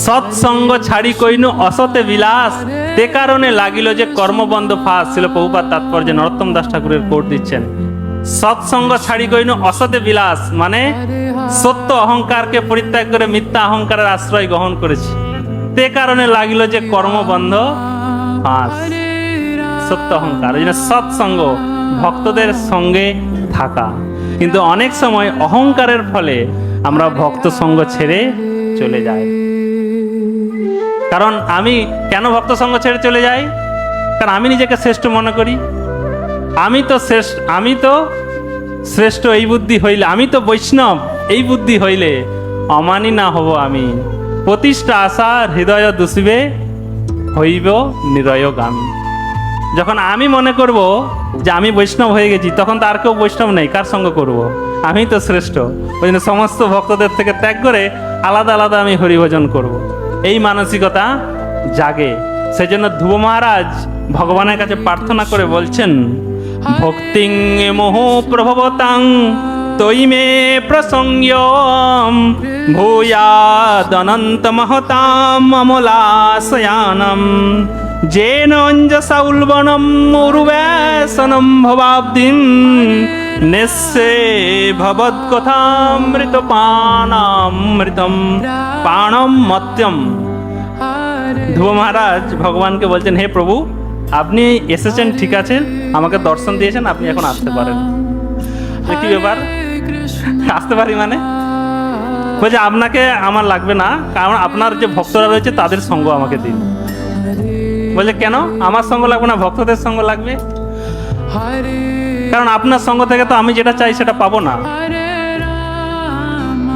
সৎসঙ্গ ছাড়ি কইনু অসতে বিলাস, তে কারণে লাগিল যে কর্মবন্ধ ফাঁস। ছিল প্রভুপাদ তাৎপর্যে নরোত্তম দাস ঠাকুরের কোট দিচ্ছেন, সৎসঙ্গ ছাড়ি কইনু অসতে বিলাস মানে সত্য অহংকারকে পরিত্যাগ করে মিথ্যা অহংকারের আশ্রয় গ্রহণ করেছি, তে কারণে লাগিল যে কর্মবন্ধ ফাঁস। সত্য অহংকার, ওই জন্য সৎসঙ্গ ভক্তদের সঙ্গে থাকা। কিন্তু অনেক সময় অহংকারের ফলে আমরা ভক্ত সঙ্গ ছেড়ে চলে যাই। কারণ আমি কেন ভক্ত সঙ্গ ছেড়ে চলে যাই? কারণ আমি নিজেকে শ্রেষ্ঠ মনে করি। আমি তো শ্রেষ্ঠ এই বুদ্ধি হইলে, আমি তো বৈষ্ণব এই বুদ্ধি হইলে অমানি না হব আমি। প্রতিষ্ঠা আশা হৃদয় দূষিবে, হইব নিরয়গামী। যখন আমি মনে করব যে আমি বৈষ্ণব হয়ে গেছি, তখন তো আর কেউ বৈষ্ণব নেই, কার সঙ্গ করব? আমি তো শ্রেষ্ঠ। ওই জন্য সমস্ত ভক্তদের থেকে ত্যাগ করে আলাদা আলাদা আমি হরিভজন করব, এই মানসিকতা জাগে। সেই জন্য ধ্রুব মহারাজ ভগবানের কাছে প্রার্থনা করে বলছেন, ভক্তিং মোহ প্রভবতাং তৈ মে প্রসংয়ম ভূয়াদনন্ত মহতাম অমলাশয়ানম যেন অঞ্জসা উল্বনম উর্বেশনম ভবাব্দিম নিঃসে ভবৎকথামৃত পানামৃতম পাণম মত্যম। ধ্রুব মহারাজ ভগবানকে বলছেন, হে প্রভু, আপনি এসেছেন ঠিক আছে, আমাকে দর্শন দিয়েছেন, আপনি এখন আসতে পারেন। কি ব্যাপার, আসতে পারি মানে? বলছে আপনাকে আমার লাগবে না, কারণ আপনার যে ভক্তরা রয়েছে তাদের সঙ্গ আমাকে দিন। বলছে কেন আমার সঙ্গ লাগবে না, ভক্তদের সঙ্গ লাগবে? কারণ আপনার সঙ্গ থেকে তো আমি যেটা চাই সেটা পাবো না।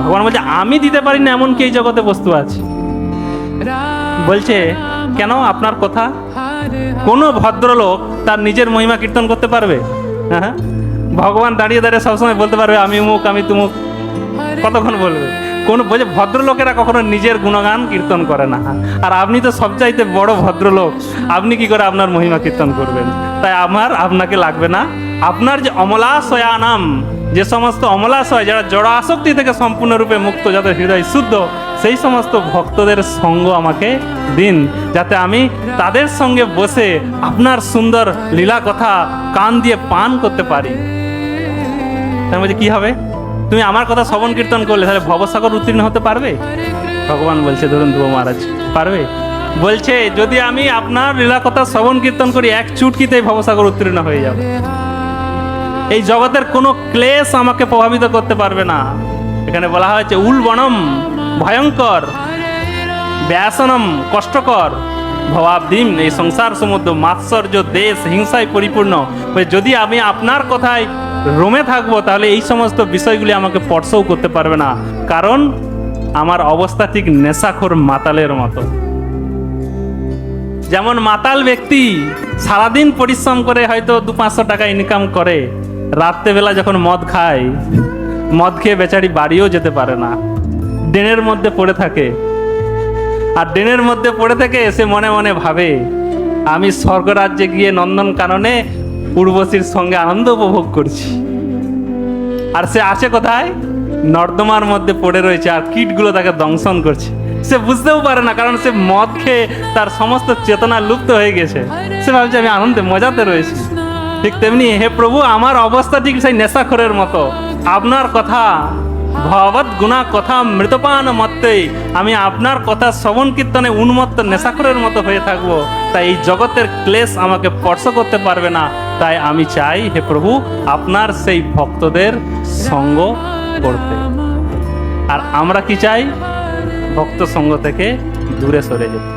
ভগবান বলছে আমি দিতে পারি না এমন কি এই জগতে বস্তু আছে? বলছে কেন, আপনার কথা কোন ভদ্রলোক তার নিজের মহিমা কীর্তন করতে পারবে? হ্যাঁ, ভগবান দাঁড়িয়ে দাঁড়িয়ে সবসময় বলতে পারবে আমি উমুক আমি তুমুক, কতক্ষণ বলবে? কোন বলছে ভদ্রলোকেরা কখনো নিজের গুণগান কীর্তন করে না। আর আপনি তো সবচাইতে বড় ভদ্রলোক, আপনি কি করে আপনার মহিমা কীর্তন করবেন? তাই আপনাকে লাগবে না। আপনার যে অমলাশয়া নাম, যে সমস্ত অমলাশয় যারা জড় আসক্তি থেকে সম্পূর্ণরূপে মুক্ত, যাদের হৃদয় শুদ্ধ, সেই সমস্ত ভক্তদের সঙ্গ আমাকে দিন, যাতে আমি তাদের সঙ্গে বসে আপনার সুন্দর লীলা কথা কান দিয়ে পান করতে পারি। তার মধ্যে কি হবে? তুমি আমার কথা শ্রবণ কীর্তন করলে তাহলে ভবসাগর উত্তীর্ণ হতে পারবে? ভগবান বলছে, ধরুন ধ্রুব মহারাজ পারবে? বলছে যদি আমি আপনার লীলা কথা শ্রবণ কীর্তন করি, এক চুটকিতেই ভবসাগর উত্তীর্ণ হয়ে যাবে। এই জগতের কোনো ক্লেশ আমাকে প্রভাবিত করতে পারবে না। এখানে বলা হয়েছে উলবনম ভয়ঙ্কর, ব্যাসনম কষ্টকর, ভবাব্দিম এই সংসার সমুদ্র মাৎসর্য দেশ হিংসায় পরিপূর্ণ। যদি আমি আপনার কথায় রমে থাকবো তাহলে এই সমস্ত বিষয়গুলি আমাকে স্পর্শও করতে পারবে না, কারণ আমার অবস্থা ঠিক নেশাখোর মাতালের মতো। যেমন মাতাল ব্যক্তি সারাদিন পরিশ্রম করে হয়তো 200-500 টাকা ইনকাম করে, রাত্রেবেলা যখন মদ খায়, মদ খেয়ে বেচারি বাড়িও যেতে পারে না, ড্রেনের মধ্যে পড়ে থাকে। আর ড্রেনের মধ্যে পড়ে থেকে সে মনে মনে ভাবে আমি স্বর্গরাজ্যে গিয়ে নন্দন কাননে উর্বশীর সঙ্গে আনন্দ উপভোগ করছি। আর সে আছে কোথায়? নর্দমার মধ্যে পড়ে রয়েছে, আর কীটগুলো তাকে দংশন করছে। সে বুঝতেও পারে না, কারণ সে মদ খেয়ে তার সমস্ত চেতনা লুপ্ত হয়ে গেছে। সে ভাবছে আমি আনন্দে মজাতে রয়েছি। ঠিক তেমনি হে প্রভু, আমার অবস্থা ঠিক সেই নেশাখোরের মতো। আপনার কথা ভগবত গুণা কথা মৃতপান মত্তেই, আমি আপনার কথা শ্রবণ কীর্তনে উন্মত্ত নেশাখোরের মতো হয়ে থাকবো। তাই এই জগতের ক্লেশ আমাকে স্পর্শ করতে পারবে না। তাই আমি চাই হে প্রভু আপনার সেই ভক্তদের সঙ্গ করতে। আর আমরা কি চাই? ভক্ত সঙ্গ থেকে দূরে সরে যেতে।